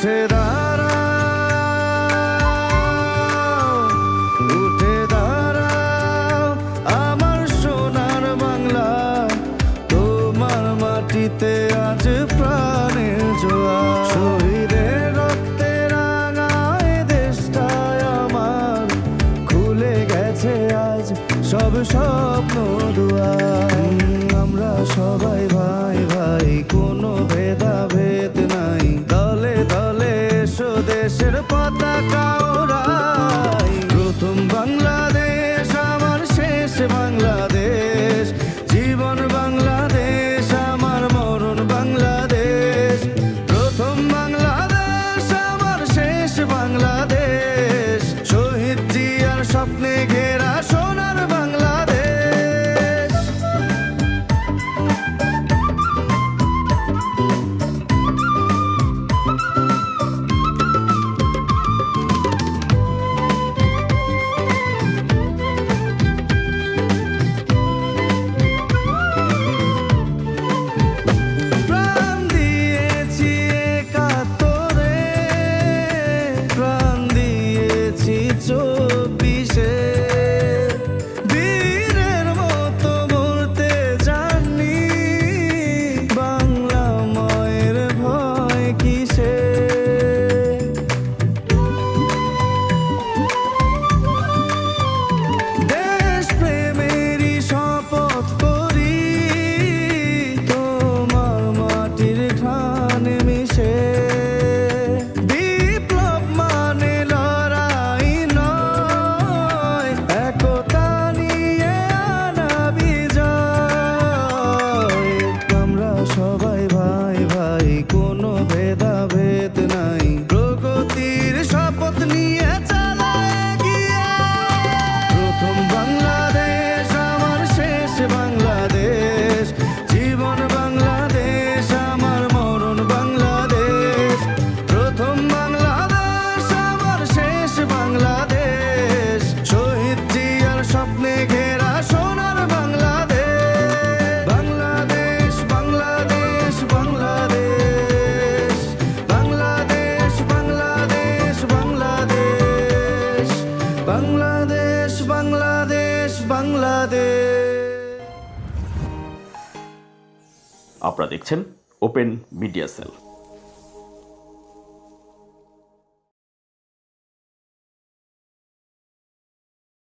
উঠে দাঁড়াও, উঠে দাঁড়াও আমার সোনার বাংলা, তোমার মাটিতে আজ প্রাণের জোয়ার। শহীদের রক্তে রাঙায় দেশটায় আমার, খুলে গেছে আজ সব স্বপ্ন দুয়ার। আমরা সবাই ভাই ভাই, কোনো ভেদাভেদ নাই, দলে দলে এসো দেশের পতাকা ওড়াই। প্রথম বাংলাদেশ আমার শেষ বাংলাদেশ, জীবন বাংলাদেশ আমার মরণ বাংলাদেশ। প্রথম বাংলাদেশ আমার শেষ বাংলাদেশ, শহীদ জিয়ার স্বপ্নে ঘেরা সোনার বাংলাদেশ। প্রাণ দিয়েছি একাত্তরে, প্রাণ দিয়েছি 24-এ, বীরের মতো মরতে জানি, বাংলা মায়ের ভয় কিসে। দেশ প্রেমেরই শপথ করি, তোমার মাটির ঘ্রাণ মিশে। বিপ্লব মানে লড়াই নয়, একতা নিয়ে আনা বিজয়। আমরা সবাই ভাই ভাই, কোনো ভেদাভেদ নাই, প্রগতির শপথ নিয়ে চালায় এগিয়ে। প্রথম বাংলাদেশ আমার শেষ বাংলাদেশ, জীবন বাংলাদেশ আমার মরণ বাংলাদেশ। প্রথম বাংলাদেশ আমার শেষ বাংলাদেশ, শহীদ জিয়ার স্বপ্নে ঘেরা সোনার বাংলাদেশ। বাংলাদেশ বাংলাদেশ বাংলাদেশ, বাংলাদেশ বাংলাদেশ বাংলাদেশ, বাংলাদেশ বাংলাদেশ বাংলাদেশ। আপনারা দেখছেন ওপেন মিডিয়া সেল।